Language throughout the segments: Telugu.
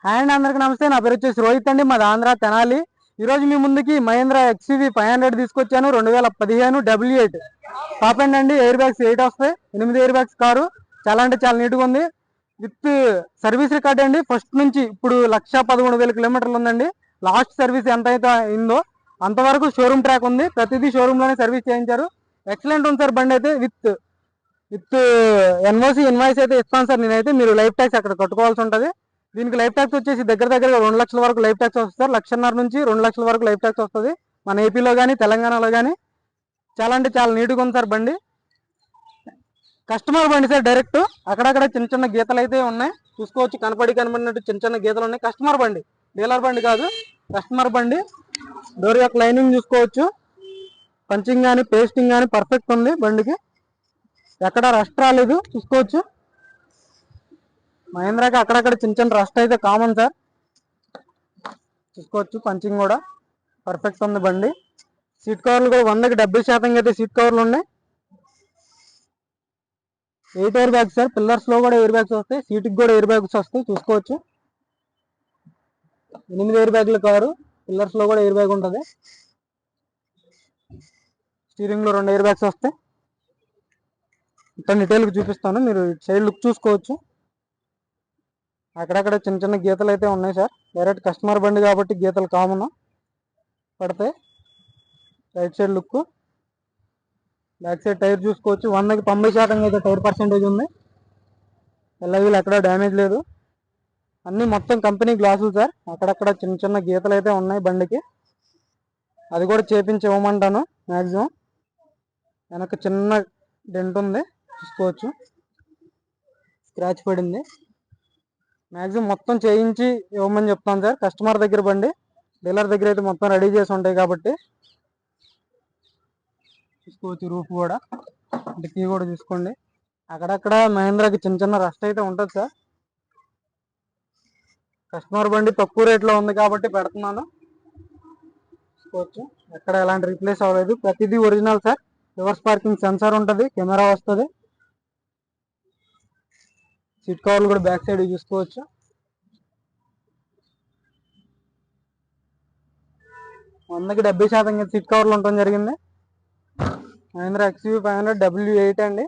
హాయ్ అండి, అందరికీ నమస్తే. నా పేరు వచ్చేసి రోహిత్ అండి, మాది ఆంధ్ర తెనాలి. ఈరోజు మీ ముందుకి మహేంద్ర XUV 500 తీసుకొచ్చాను. 2015 W8 టాప్ ఎండ్ అండి. ఎయిర్ బ్యాగ్స్ 8 వస్తాయి, 8 ఎయిర్ బ్యాగ్స్ కారు. చాలా అంటే చాలా నీట్గా ఉంది. విత్ సర్వీస్ రికార్డ్ అండి. ఫస్ట్ నుంచి ఇప్పుడు 1,13,000 కిలోమీటర్లు ఉందండి. లాస్ట్ సర్వీస్ ఎంత అయితే అయిందో అంతవరకు షోరూమ్ ట్రాక్ ఉంది. ప్రతిదీ షోరూమ్ లోనే సర్వీస్ చేయించారు. ఎక్సలెంట్ ఉంది సార్ బండి అయితే. విత్ విత్ ఎన్ఓసి ఇన్వాయిస్ అయితే ఇస్తాను సార్ నేనైతే. మీరు లైఫ్ ట్యాక్స్ అక్కడ కట్టుకోవాల్సి ఉంటుంది. దీనికి లైఫ్ ట్యాక్స్ వచ్చేసి దగ్గర 2 లక్షల వరకు లైఫ్ ట్యాక్స్ వస్తుంది సార్. 1,50,000 నుంచి 2 లక్షల వరకు లైఫ్ ట్యాక్స్ వస్తుంది మన ఏపీలో కానీ తెలంగాణలో కానీ. చాలా అంటే చాలా నీట్గా ఉంది సార్ బండి. కస్టమర్ బండి సార్. డైరెక్ట్ అక్కడక్కడ చిన్న చిన్న గీతలు అయితే ఉన్నాయి, చూసుకోవచ్చు. కనపడినట్టు చిన్న చిన్న గీతలు ఉన్నాయి. కస్టమర్ బండి, డీలర్ బండి కాదు, కస్టమర్ బండి. డోర్ యొక్క లైనింగ్ చూసుకోవచ్చు. పంచింగ్ కానీ పేస్టింగ్ కానీ పర్ఫెక్ట్ ఉంది బండికి. ఎక్కడ రస్ట్ రాలేదు, చూసుకోవచ్చు. మహేంద్రాకి అక్కడక్కడ చిన్న చిన్న రస్ట్ అయితే కామన్ సార్, చూసుకోవచ్చు. పంచింగ్ కూడా పర్ఫెక్ట్ ఉంది బండి. సీట్ కవర్లు కూడా 100కి 70% అయితే సీట్ కవర్లు ఉన్నాయి. 8 ఎయిర్ బ్యాగ్స్ సార్. పిల్లర్స్ లో కూడా ఎయిర్ బ్యాగ్స్ వస్తాయి, సీట్కి కూడా ఎయిర్ బ్యాగ్స్ వస్తాయి, చూసుకోవచ్చు. 8 ఎయిర్ బ్యాగ్ల కారు. పిల్లర్స్ లో కూడా ఎయిర్ బ్యాగ్ ఉంటుంది. స్టీరింగ్ లో 2 ఎయిర్ బ్యాగ్స్ వస్తాయి. ఇంత డీటెయిల్గా చూపిస్తాను, మీరు సైడ్ లుక్ చూసుకోవచ్చు. అక్కడక్కడ చిన్న చిన్న గీతలు అయితే ఉన్నాయి సార్. డైరెక్ట్ కస్టమర్ బండి కాబట్టి గీతలు కామన్ పడతాయి. Right side look, back side tyre చూసుకోవచ్చు. 100కి 90% అయితే టైర్ పర్సెంటేజ్ ఉంది. ఎల్లవీలు ఎక్కడ డ్యామేజ్ లేదు. అన్నీ మొత్తం కంపెనీ గ్లాసులు సార్. అక్కడక్కడ చిన్న చిన్న గీతలు అయితే ఉన్నాయి బండికి, అది కూడా చేపించి ఇవ్వమంటాను మ్యాక్సిమం. వెనక చిన్న డెంట్ ఉంది, చూసుకోవచ్చు. స్క్రాచ్ పడింది. మ్యాక్సిమం మొత్తం చేయించి ఇవ్వమని చెప్తాను సార్. కస్టమర్ దగ్గర బండి, డీలర్ దగ్గర అయితే మొత్తం రెడీ చేసి ఉంటాయి కాబట్టి. చూసుకోవచ్చు. రూఫ్ కూడా, డిక్కీ కూడా చూసుకోండి. అక్కడక్కడ మహేంద్రాకి చిన్న చిన్న రస్ట్ అయితే ఉంటుంది సార్. కస్టమర్ బండి తక్కువ రేట్లో ఉంది కాబట్టి పెడుతున్నాను, చూసుకోవచ్చు. ఎక్కడ ఎలాంటి రీప్లేస్ అవ్వలేదు, ప్రతిదీ original sir. Reverse parking censor ఉంటుంది, కెమెరా వస్తుంది. సీట్ కవర్లు కూడా బ్యాక్ సైడ్ చూసుకోవచ్చు. 100కి 70% సీట్ కవర్లు ఉండటం జరిగింది. మహేంద్ర XUV 500 W8 అండి.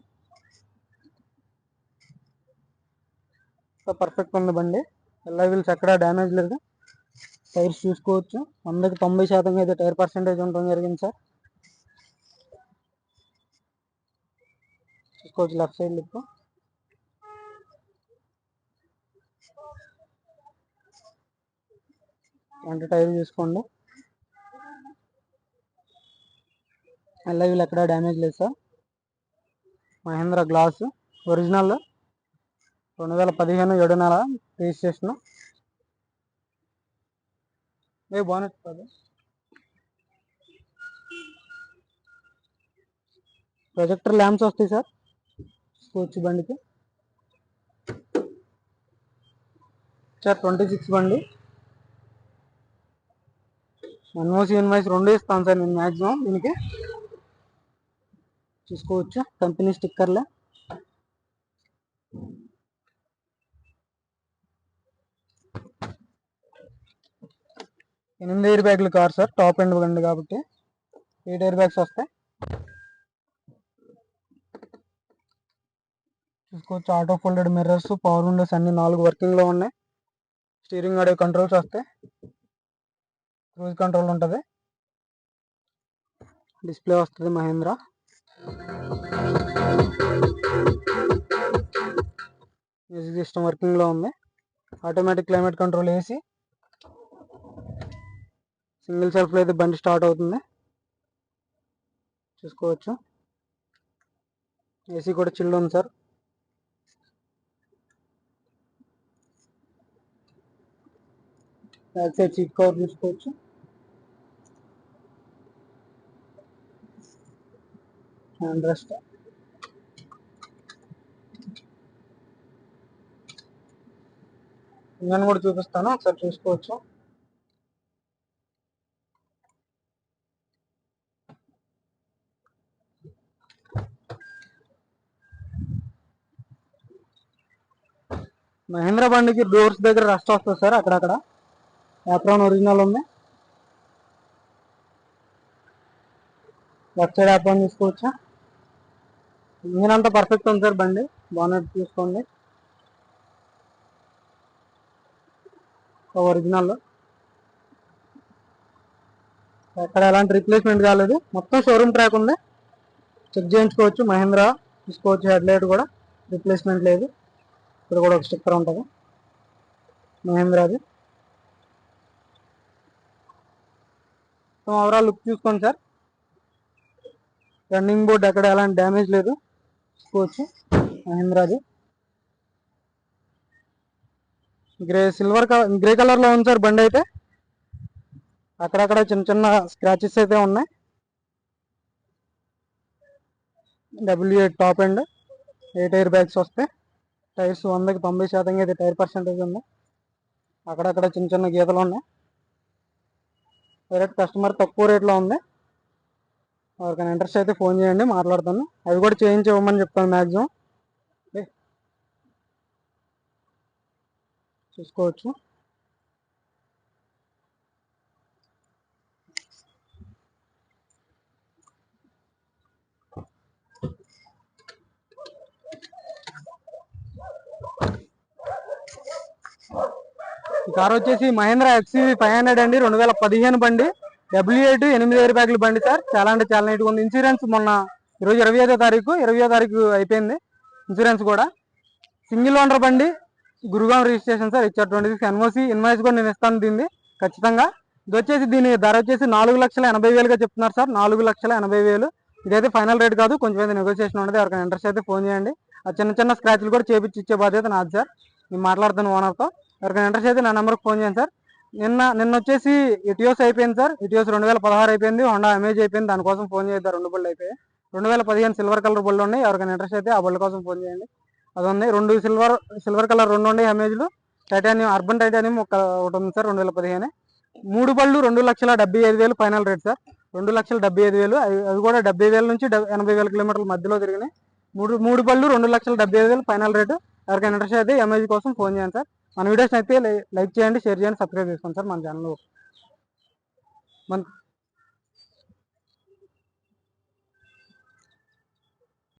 పర్ఫెక్ట్ ఉంది బండి. ఎల్లా వీల్స్ ఎక్కడ డ్యామేజ్ లేదు. టైర్స్ చూసుకోవచ్చు. 100కి 90% అయితే టైర్ పర్సెంటేజ్ ఉండటం జరిగింది సార్, చూసుకోవచ్చు. Left side look, front tyre చూసుకోండి. ఎల్లా వీల్ ఎక్కడ డ్యామేజ్ లేదు సార్. మహేంద్ర గ్లాసు ఒరిజినల్, 2015 7 నెల రిజిస్ట్రేషన్. బానెట్ కాదు, ప్రొజెక్టర్ ల్యాంప్స్ వస్తాయి సార్, చూసుకోవచ్చు. బండికి సార్ 26 బండి. ఎన్ఓసి ఇన్వాయిస్ 2 ఇస్తాను సార్ నేను మ్యాక్సిమం దీనికి, చూసుకోవచ్చు. కంపెనీ స్టిక్కర్లే. 8 ఎయిర్ బ్యాగ్లు కార్ సార్. టాప్ ఎండ్ బండి కాబట్టి 8 ఎయిర్ బ్యాగ్స్ వస్తాయి, చూసుకోవచ్చు. Auto folded mirrors, power Windows అన్ని 4 వర్కింగ్ లో ఉన్నాయి. స్టీరింగ్ ఆడియో కంట్రోల్స్ వస్తాయి, క్రూజ్ కంట్రోల్ ఉంటుంది, డిస్ప్లే వస్తుంది మహేంద్ర. మ్యూజిక్ సిస్టమ్ వర్కింగ్ లో ఉంది. Automatic climate control AC. Single self లో అయితే బండి స్టార్ట్ అవుతుంది, చూసుకోవచ్చు. ఏసీ కూడా చిల్డ్ ఉంది sir. Back side seat cover చూసుకోవచ్చు. హ్యాండ్ రెస్ట్, ఇంజన్ కూడా చూపిస్తాను, ఒకసారి చూసుకోవచ్చు. మహేంద్ర బండికి డోర్స్ దగ్గర రస్ట్ వస్తుంది సార్, అక్కడక్కడ. యాప్రాన్ ఒరిజినల్ ఉంది. లెఫ్ట్ సైడ్ యాప్రాన్ తీసుకోవచ్చా. ఇంజిన్ అంతా పర్ఫెక్ట్ ఉంది సార్. బండి బానెట్ చూసుకోండి, ఒరిజినల్. ఎక్కడ ఎలాంటి రీప్లేస్మెంట్ కాలేదు, మొత్తం షోరూమ్ ట్రాక్ ఉంది. చెక్ చేయించుకోవచ్చు. మహేంద్ర తీసుకోవచ్చు. హెడ్ లైట్ కూడా రీప్లేస్మెంట్ లేదు. ఇక్కడ కూడా ఒక స్టిక్కర్ ఉంటుంది మహేంద్రది. ఓవరాల్ లుక్ చూసుకోండి సార్. రన్నింగ్ బోర్డ్ ఎక్కడ ఎలాంటి డ్యామేజ్ లేదు, చూసుకోవచ్చు. మహేంద్రది గ్రే కలర్ లో ఉంది సార్ బండి అయితే. అక్కడక్కడ చిన్న చిన్న స్క్రాచెస్ అయితే ఉన్నాయి. W8 top and 8 air bags వస్తాయి. టైర్స్ 100కి 90% అయితే టైర్ పర్సెంటేజ్ ఉంది. అక్కడక్కడ చిన్న చిన్న గీతలు ఉన్నాయి. డైరెక్ట్ కస్టమర్ తక్కువ రేట్లో ఉంది. ఎవరికైనా ఇంట్రెస్ట్ అయితే ఫోన్ చేయండి, మాట్లాడతాను. అవి కూడా చేయించి ఇవ్వమని చెప్తాను మ్యాక్సిమం. చూసుకోవచ్చు. ఈ కార్ వచ్చేసి మహేంద్ర XUV 500 అండి, 2015 బండి. W8 8 ఎయిర్ బ్యాగుల బండి సార్. చాలా అంటే చాలా నీట్గా ఉంది. ఇన్సూరెన్స్ మొన్న ఈరోజు 20వ తారీఖు అయిపోయింది ఇన్సూరెన్స్ కూడా. సింగిల్ ఓనర్ బండి, Gurgaon registration sir. HR26 NOC invoice కూడా నేను ఇస్తాను దీన్ని ఖచ్చితంగా. ఇది వచ్చేసి దీని ధర వచ్చేసి 4,80,000గా చెప్తున్నారు సార్. 4,80,000. ఇదైతే ఫైనల్ రేట్ కాదు, కొంచెం అయితే నెగోసియేషన్ ఉండదు. ఎవరికైనా ఇంట్రెస్ట్ అయితే ఫోన్ చేయండి. ఆ చిన్న చిన్న స్క్రాచ్లు కూడా చేపించి ఇచ్చే బాధ్యత నాది సార్. నేను మాట్లాడుతాను ఓనర్తో. ఎవరికైనా ఇంట్రెస్ట్ అయితే నా నెంబర్కి ఫోన్ చేయండి సార్. నిన్న వచ్చేసి ఇటియోస్ అయిపోయింది సార్. ఇటియోస్ 2016 అయిపోయింది. హోండా అమేజ్ అయిపోయింది. దానికోసం ఫోన్ చేద్దాం. 2 బళ్ళు అయిపోయాయి. 2015 సిల్వర్ కలర్ బళ్ళు ఉన్నాయి. ఎవరికైనా ఇంట్రెస్ట్ అయితే ఆ బళ్ళ కోసం ఫోన్ చేయండి. అది ఉన్నాయి. 2 సిల్వర్ కలర్ 2 ఉన్నాయి అమేజ్లు. టైటానియం, అర్బన్ టైటానియం ఒకటి ఉంది సార్. 2015. 3 బళ్ళు 2,75,000 ఫైనల్ రేట్ సార్. 2,75,000. అవి కూడా 70,000 నుంచి 80,000 కిలోమీటర్ల మధ్యలో తిరిగినాయి. మూడు బళ్ళు 2,75,000 ఫైనల్ రేటు. ఎవరికైనా ఇంట్రెస్ట్ అయితే ఎంఐజీ కోసం ఫోన్ చేయండి సార్. మన వీడియోస్ అయితే లైక్ చేయండి, షేర్ చేయండి, సబ్స్క్రైబ్ చేసుకోండి సార్ మన ఛానల్.